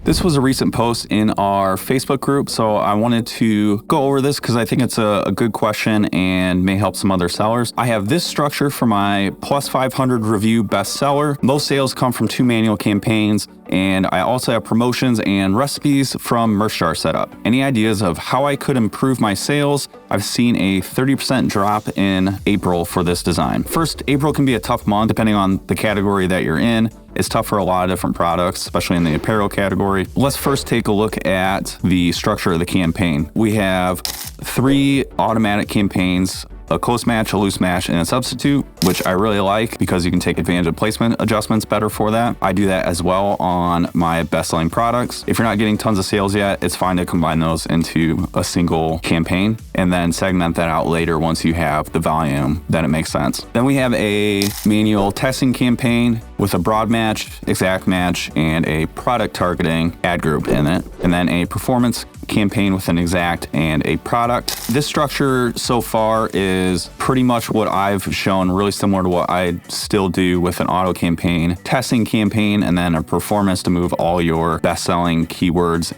This was a recent post in our Facebook group, so I wanted to go over this because I think it's a good question and may help some other sellers. I have this structure for my plus 500 review bestseller. Most sales come from 2 manual campaigns, and I also have promotions and recipes from Merchjar setup. Any ideas of how I could improve my sales? I've seen a 30% drop in April for this design. First, April can be a tough month depending on the category that you're in. It's tough for a lot of different products, especially in the apparel category. Let's first take a look at the structure of the campaign. We have 3 automatic campaigns: a close match, a loose match, and a substitute, which I really like because you can take advantage of placement adjustments better for that. I do that as well on my best-selling products. If you're not getting tons of sales yet, it's fine to combine those into a single campaign and then segment that out later once you have the volume, then it makes sense. Then we have a manual testing campaign with a broad match, exact match, and a product targeting ad group in it, and then a performance campaign with an exact and a product. This structure so far is pretty much what I've shown, really similar to what I still do with an auto campaign, testing campaign, and then a performance to move all your best-selling keywords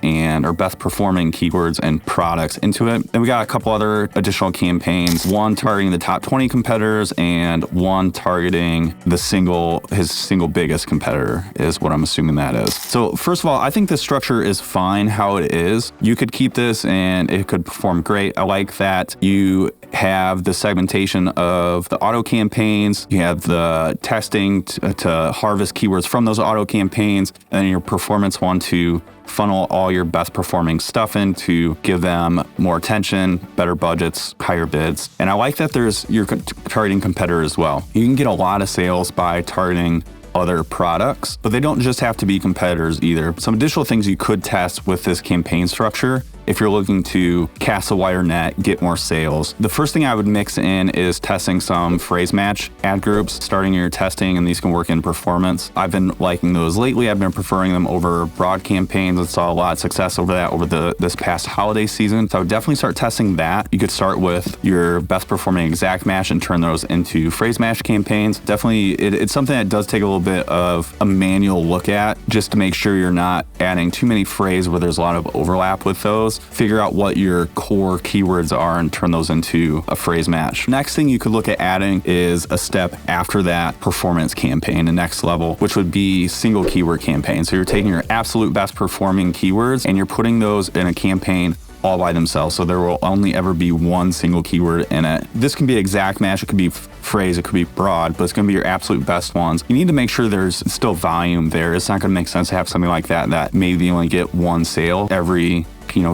or best performing keywords and products into it. Then we got a couple other additional campaigns, one targeting the top 20 competitors and one targeting his single biggest competitor is what I'm assuming that is. So first of all, I think this structure is fine how it is. You could keep this and it could perform great. I like that you have the segmentation of the auto campaigns, you have the testing to harvest keywords from those auto campaigns, and then your performance one to funnel all your best performing stuff in to give them more attention, better budgets, higher bids. And I like that you're targeting competitors as well. You can get a lot of sales by targeting other products, but they don't just have to be competitors either. Some additional things you could test with this campaign structure if you're looking to cast a wider net, get more sales. The first thing I would mix in is testing some phrase match ad groups, starting your testing, and these can work in performance. I've been liking those lately. I've been preferring them over broad campaigns and saw a lot of success over that over this past holiday season. So I would definitely start testing that. You could start with your best performing exact match and turn those into phrase match campaigns. Definitely, it's something that does take a little bit of a manual look at just to make sure you're not adding too many phrases where there's a lot of overlap with those. Figure out what your core keywords are and turn those into a phrase match. Next thing you could look at adding is a step after that performance campaign, the next level, which would be single keyword campaign. So you're taking your absolute best performing keywords and you're putting those in a campaign all by themselves. So there will only ever be one single keyword in it. This can be exact match, it could be phrase, it could be broad, but it's going to be your absolute best ones. You need to make sure there's still volume there. It's not going to make sense to have something like that maybe you only get one sale every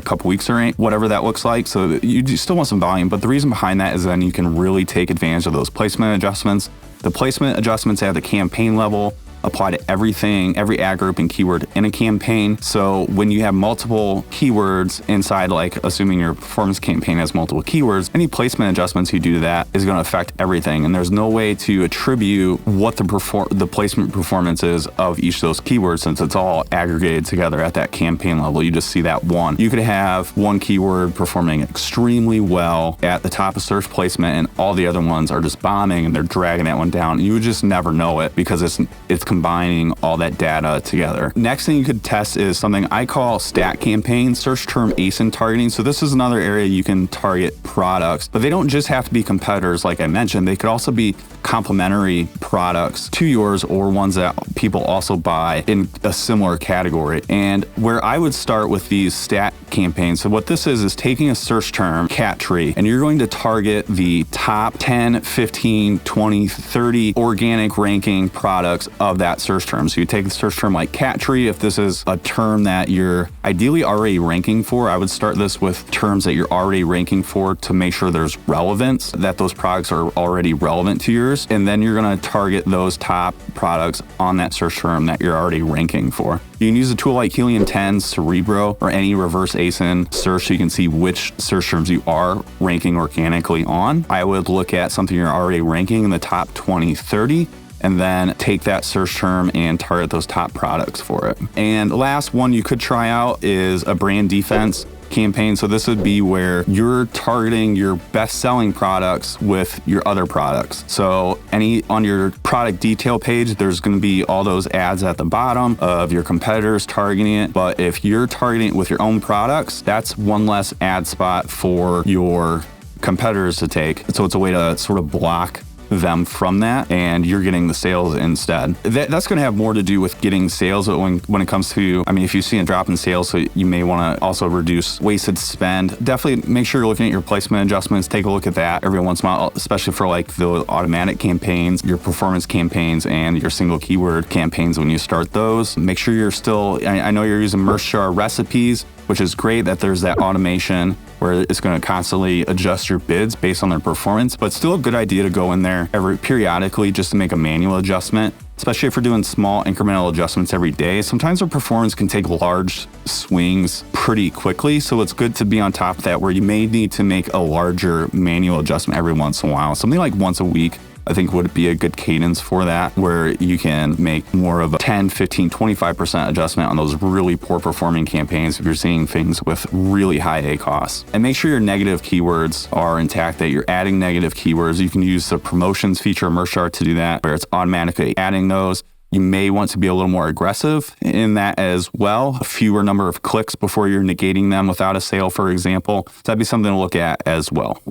couple weeks or whatever that looks like. So you still want some volume, but the reason behind that is then you can really take advantage of those placement adjustments. The placement adjustments at the campaign level apply to everything, every ad group and keyword in a campaign. So when you have multiple keywords inside, like assuming your performance campaign has multiple keywords, any placement adjustments you do to that is going to affect everything. And there's no way to attribute what the placement performance is of each of those keywords since it's all aggregated together at that campaign level. You just see that one. You could have one keyword performing extremely well at the top of search placement and all the other ones are just bombing and they're dragging that one down. You would just never know it because it's combining all that data together. Next thing you could test is something I call stat campaign, search term ASIN targeting. So this is another area you can target products, but they don't just have to be competitors like I mentioned. They could also be complementary products to yours or ones that people also buy in a similar category. And where I would start with these stat campaigns, so what this is taking a search term, cat tree, and you're going to target the top 10, 15, 20, 30 organic ranking products of that search term. So you take the search term like cat tree. If this is a term that you're ideally already ranking for, I would start this with terms that you're already ranking for to make sure there's relevance, that those products are already relevant to yours. And then you're going to target those top products on that search term that you're already ranking for. You can use a tool like Helium 10, Cerebro, or any reverse ASIN search so you can see which search terms you are ranking organically on. I would look at something you're already ranking in the top 20, 30, and then take that search term and target those top products for it. And last one you could try out is a brand defense campaign. So this would be where you're targeting your best-selling products with your other products. So on your product detail page, there's going to be all those ads at the bottom of your competitors targeting it. But if you're targeting it with your own products, that's one less ad spot for your competitors to take. So it's a way to sort of block them from that, and you're getting the sales instead. That's going to have more to do with getting sales when it comes to, if you see a drop in sales, so you may want to also reduce wasted spend. Definitely make sure you're looking at your placement adjustments. Take a look at that every once in a while, especially for like the automatic campaigns, your performance campaigns, and your single keyword campaigns. When you start those, make sure you're still, I know you're using Merchjar recipes, which is great that there's that automation where it's going to constantly adjust your bids based on their performance, but still a good idea to go in there periodically just to make a manual adjustment, especially if we're doing small incremental adjustments every day. Sometimes our performance can take large swings pretty quickly, so it's good to be on top of that where you may need to make a larger manual adjustment every once in a while. Something like once a week, I think would be a good cadence for that, where you can make more of a 10, 15, 25% adjustment on those really poor performing campaigns if you're seeing things with really high ACoS. And make sure your negative keywords are intact, that you're adding negative keywords. You can use the promotions feature of Merchjar to do that, where it's automatically adding those. You may want to be a little more aggressive in that as well. A fewer number of clicks before you're negating them without a sale, for example. So that'd be something to look at as well.